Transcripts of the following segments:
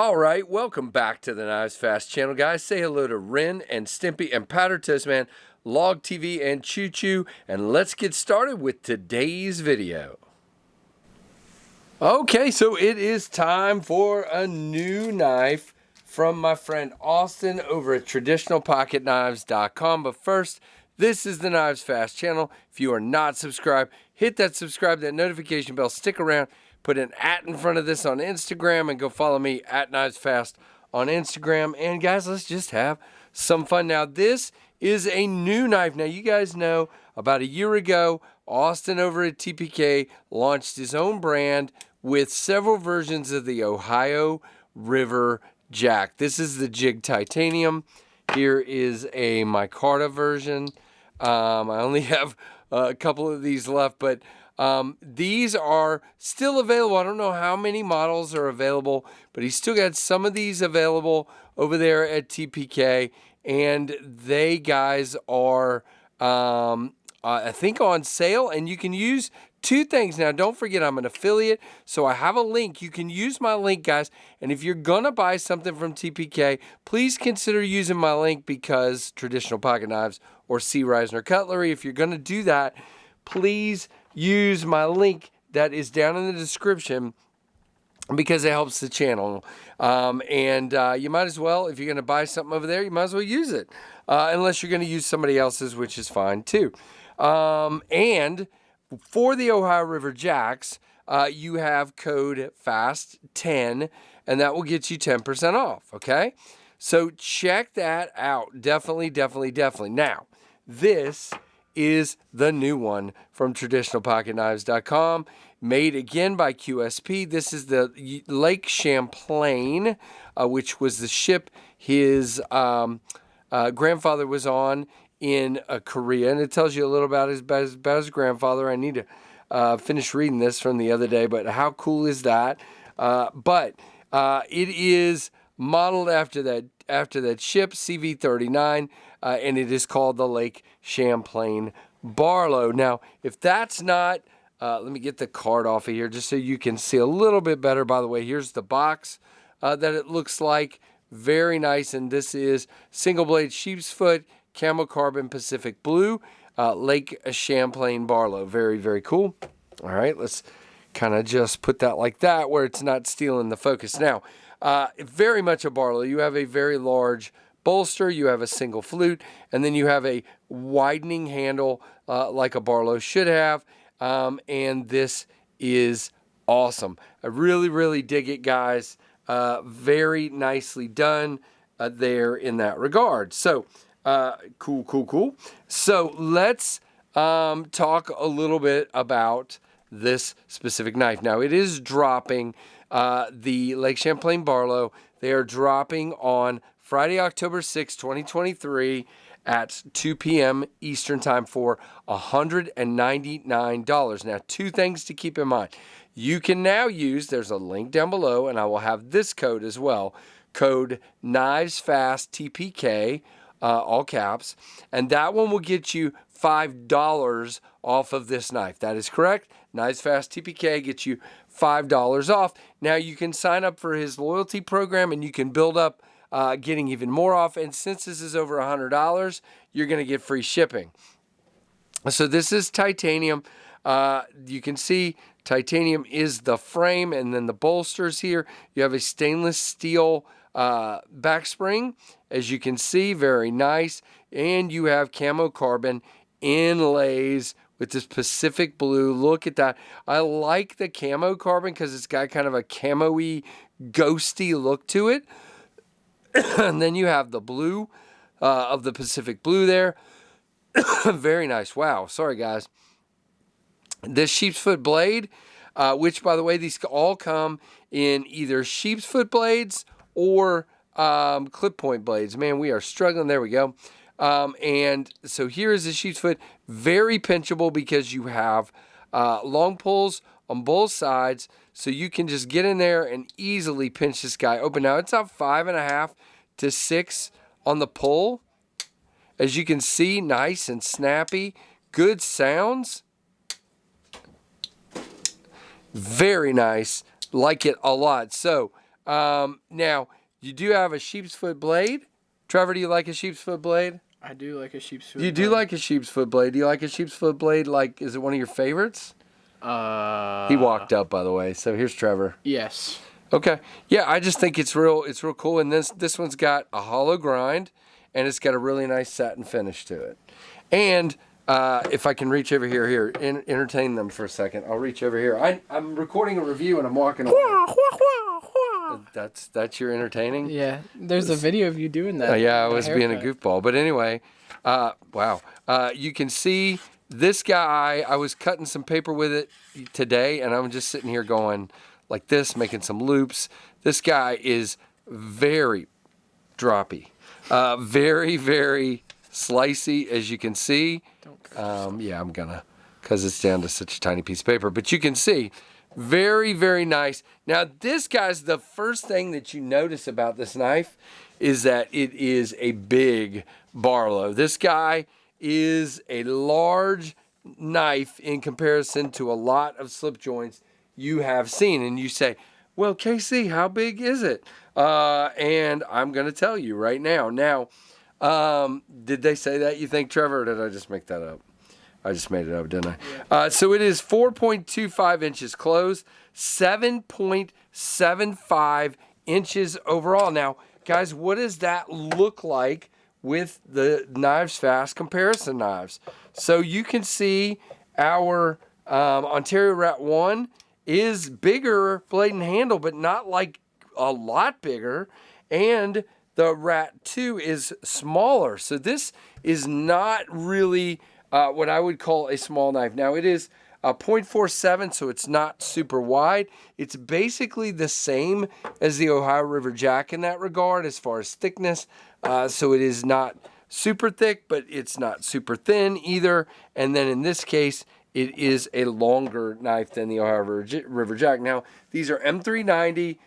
All right, welcome back to the KnivesFAST channel, guys. Say hello to Ren and Stimpy and Powder Toast Man, Log TV and Choo Choo, and let's get started with today's video. Okay, so it is time for a new knife from my friend Austin over at TraditionalPocketKnives.com. But first, this is the KnivesFAST channel. If you are not subscribed, hit that subscribe, that notification bell, stick around. Put an @ in front of this on Instagram and go follow me at KnivesFAST on Instagram. And guys, let's just have some fun. Now, this is a new knife. Now, you guys know about a year ago, Austin over at TPK launched his own brand with several versions of the Ohio River Jack. This is the Jig Titanium. Here is a micarta version. I only have a couple of these left, but these are still available. I don't know how many models are available, but he's still got some of these available over there at TPK, and they, guys, are I think on sale, and you can use two things. Now, don't forget, I'm an affiliate, so I have a link. You can use my link, guys, and if you're gonna buy something from TPK, please consider using my link, because Traditional Pocket Knives or C. Risner Cutlery, if you're gonna do that, please use my link that is down in the description, because it helps the channel. You might as well, if you're going to buy something over there, you might as well use it. Unless you're going to use somebody else's, which is fine too. And for the Ohio River Jacks, you have code FAST10, and that will get you 10% off, okay? So check that out. Definitely. Now, this is the new one from TraditionalPocketKnives.com, made again by QSP. This is the Lake Champlain, which was the ship his grandfather was on in Korea, and it tells you a little about his grandfather. I need to finish reading this from the other day, but how cool is that? But it is modeled after that ship, CV-39, and it is called the Lake Champlain Barlow. Now, if that's not, let me get the card off of here just so you can see a little bit better. By the way, here's the box that it looks like. Very nice, and this is single blade sheep's foot, camo carbon Pacific blue, Lake Champlain Barlow. Very cool. All right, let's kind of just put that like that where it's not stealing the focus. Now, very much a Barlow. You have a very large bolster, you have a single flute, and then you have a widening handle like a Barlow should have, and this is awesome. I really dig it, guys. Very nicely done there in that regard. So cool. So let's talk a little bit about this specific knife. Now, it is dropping the Lake Champlain Barlow. They are dropping on Friday, October 6, 2023 at 2 p.m. Eastern Time for $199. Now, two things to keep in mind. You can now use, there's a link down below, and I will have this code as well, code KnivesFAST all caps, and that one will get you $5 off of this knife. That is correct. KnivesFAST gets you $5 off. Now, you can sign up for his loyalty program, and you can build up getting even more off. And since this is over $100, you're going to get free shipping. So this is titanium. You can see titanium is the frame, and then the bolsters here. You have a stainless steel back spring, as you can see, very nice. And you have camo carbon inlays with this Pacific blue. Look at that. I like the camo carbon because it's got kind of a camo-y, ghosty look to it. And then you have the blue of the Pacific blue there. Very nice. Wow. Sorry, guys. This sheep's foot blade, which, by the way, these all come in either sheep's foot blades or clip point blades. Man, we are struggling. There we go. And so here is the sheep's foot. Very pinchable because you have long pulls on both sides, so you can just get in there and easily pinch this guy open. Now, it's up 5.5 to 6 on the pull. As you can see, nice and snappy. Good sounds. Very nice. Like it a lot. So Now, you do have a sheep's foot blade. Trevor, do you like a sheep's foot blade? I do like a sheep's foot You blade. do like a sheep's foot blade. Do you like a sheep's foot blade? Like, is it one of your favorites? He walked up, by the way. So here's Trevor. Yes. Okay. Yeah, I just think it's real cool. And this one's got a hollow grind, and it's got a really nice satin finish to it. And if I can reach over here, entertain them for a second. I'll reach over here. I'm recording a review and I'm walking away. That's your entertaining? Yeah, there's a video of you doing that. Yeah, I was being a goofball. But anyway, wow. You can see this guy, I was cutting some paper with it today, and I'm just sitting here going like this, making some loops. This guy is very droppy. Very, very slicey, as you can see. Yeah, I'm gonna, because it's down to such a tiny piece of paper. But you can see, very, very nice. Now, this, guys, the first thing that you notice about this knife is that it is a big Barlow. This guy is a large knife in comparison to a lot of slip joints you have seen. And you say, well, KC, how big is it? And I'm going to tell you right now. Now, did they say that, you think, Trevor, or did I just make that up? I just made it up, didn't I? Yeah. So it is 4.25 inches closed, 7.75 inches overall. Now, guys, what does that look like with the KnivesFAST comparison knives? So you can see our Ontario Rat 1 is bigger blade and handle, but not like a lot bigger. And the Rat 2 is smaller. So this is not really what I would call a small knife. Now, it is 0.47, so it's not super wide. It's basically the same as the Ohio River Jack in that regard as far as thickness. So it is not super thick, but it's not super thin either. And then in this case, it is a longer knife than the Ohio River Jack. Now, these are M390.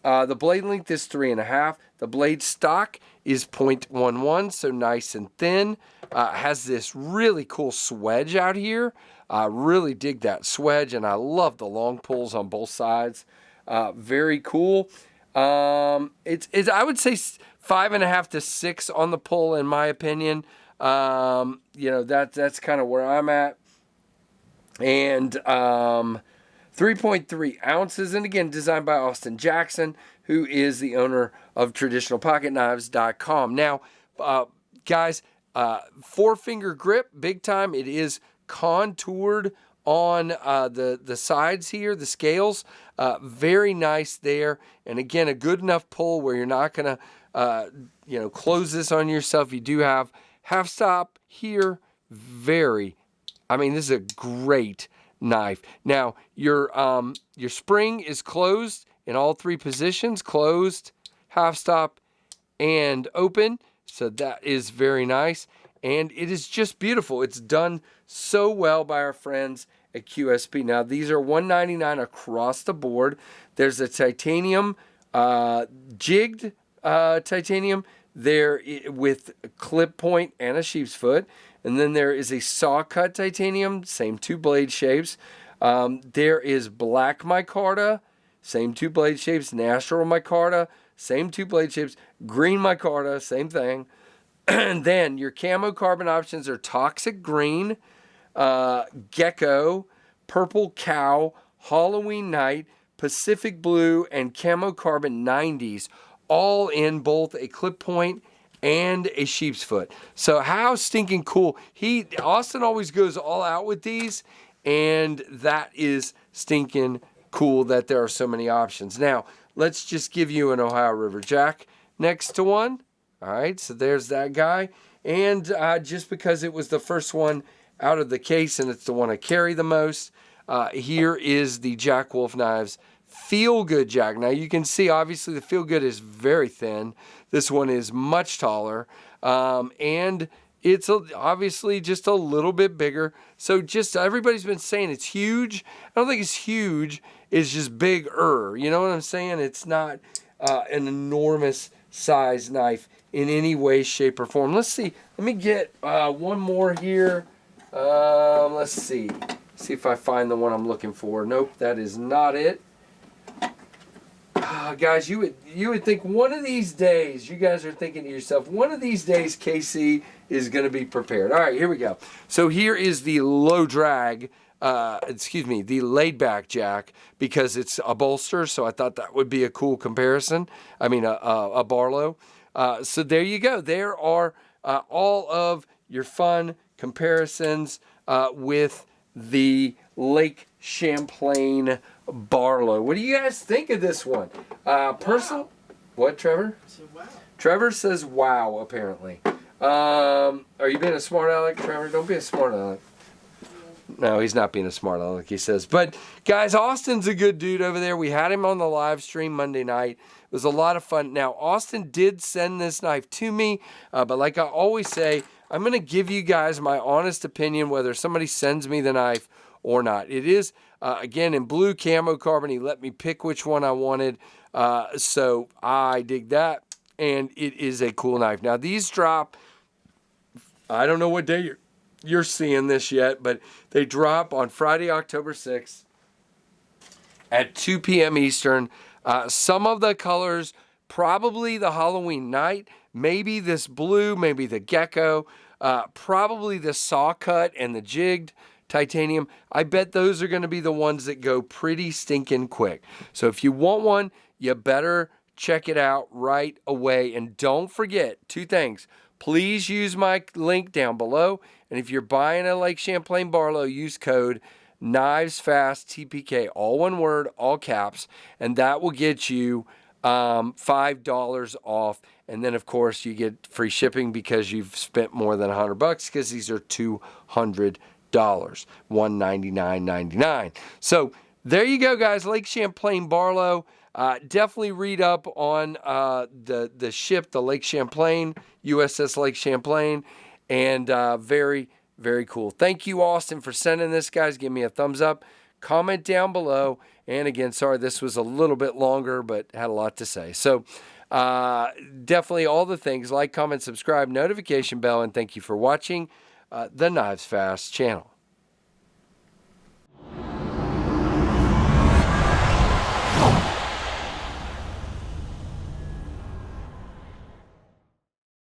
The blade length is 3.5. The blade stock is 0.11, so nice and thin. Has this really cool swedge out here. I really dig that swedge, and I love the long pulls on both sides. Very cool. It's I would say 5.5 to 6 on the pull, in my opinion. You know, that's kind of where I'm at. And 3.3 ounces, and again, designed by Austin Jackson, who is the owner of TraditionalPocketKnives.com. Now, guys, 4-finger grip, big time. It is contoured on the sides here, the scales. Very nice there. And again, a good enough pull where you're not going to, close this on yourself. You do have half stop here. I mean, this is a great knife. Now, your spring is closed in all 3 positions, closed, half stop, and open. So that is very nice. And it is just beautiful. It's done so well by our friends at QSP. Now, these are $199 across the board. There's a titanium, jigged titanium there with clip point and a sheep's foot. And then there is a saw cut titanium, same 2 blade shapes. There is black micarta, same 2 blade shapes. Natural micarta, same 2 blade shapes. Green micarta, same thing. And then your camo carbon options are toxic green, gecko, purple cow, Halloween night, Pacific blue, and camo carbon 90s, all in both a clip point and a sheep's foot. So how stinking cool. Austin always goes all out with these, and that is stinking cool that there are so many options. Now, let's just give you an Ohio River Jack next to one. All right, so there's that guy. And just because it was the first one out of the case and it's the one I carry the most, here is the Jack Wolf Knives Feel Good Jack. Now, you can see, obviously, the Feel Good is very thin. This one is much taller, and it's obviously just a little bit bigger. So just everybody's been saying it's huge. I don't think it's huge. It's just bigger. You know what I'm saying? It's not an enormous size knife in any way, shape, or form. Let's see. Let me get one more here. Let's see. See if I find the one I'm looking for. Nope, that is not it. guys, you would think one of these days, you guys are thinking to yourself, one of these days KC is going to be prepared. All right, here we go. So here is the low drag, the laid back jack, because it's a bolster. So I thought that would be a cool comparison. I mean, a Barlow. So there you go. There are all of your fun comparisons with the Lake Champlain Barlow. What do you guys think of this one? Personal? What, Trevor? I said, wow. Trevor says wow, apparently. Are you being a smart aleck, Trevor? Don't be a smart aleck. No, he's not being a smart aleck, he says. But, guys, Austin's a good dude over there. We had him on the live stream Monday night. It was a lot of fun. Now, Austin did send this knife to me, but like I always say, I'm going to give you guys my honest opinion whether somebody sends me the knife or not. It is, again, in blue camo carbon. He let me pick which one I wanted, so I dig that, and it is a cool knife. Now, these drop, I don't know what day you're seeing this yet, but they drop on Friday, October 6th at 2 p.m. Eastern. Some of the colors, probably the Halloween night, maybe this blue, maybe the gecko, probably the saw cut and the jigged titanium. I bet those are going to be the ones that go pretty stinking quick. So if you want one, you better check it out right away. And don't forget 2 things. Please use my link down below. And if you're buying a Lake Champlain Barlow, use code KnivesFAST TPK, all one word, all caps, and that will get you $5 off. And then, of course, you get free shipping because you've spent more than $100 because these are $200, $199.99. So there you go, guys. Lake Champlain Barlow. Definitely read up on the ship, the Lake Champlain, USS Lake Champlain, and very, very cool. Thank you, Austin, for sending this, guys. Give me a thumbs up. Comment down below. And again, sorry this was a little bit longer, but had a lot to say. So definitely all the things. Like, comment, subscribe, notification bell, and thank you for watching the KnivesFAST channel.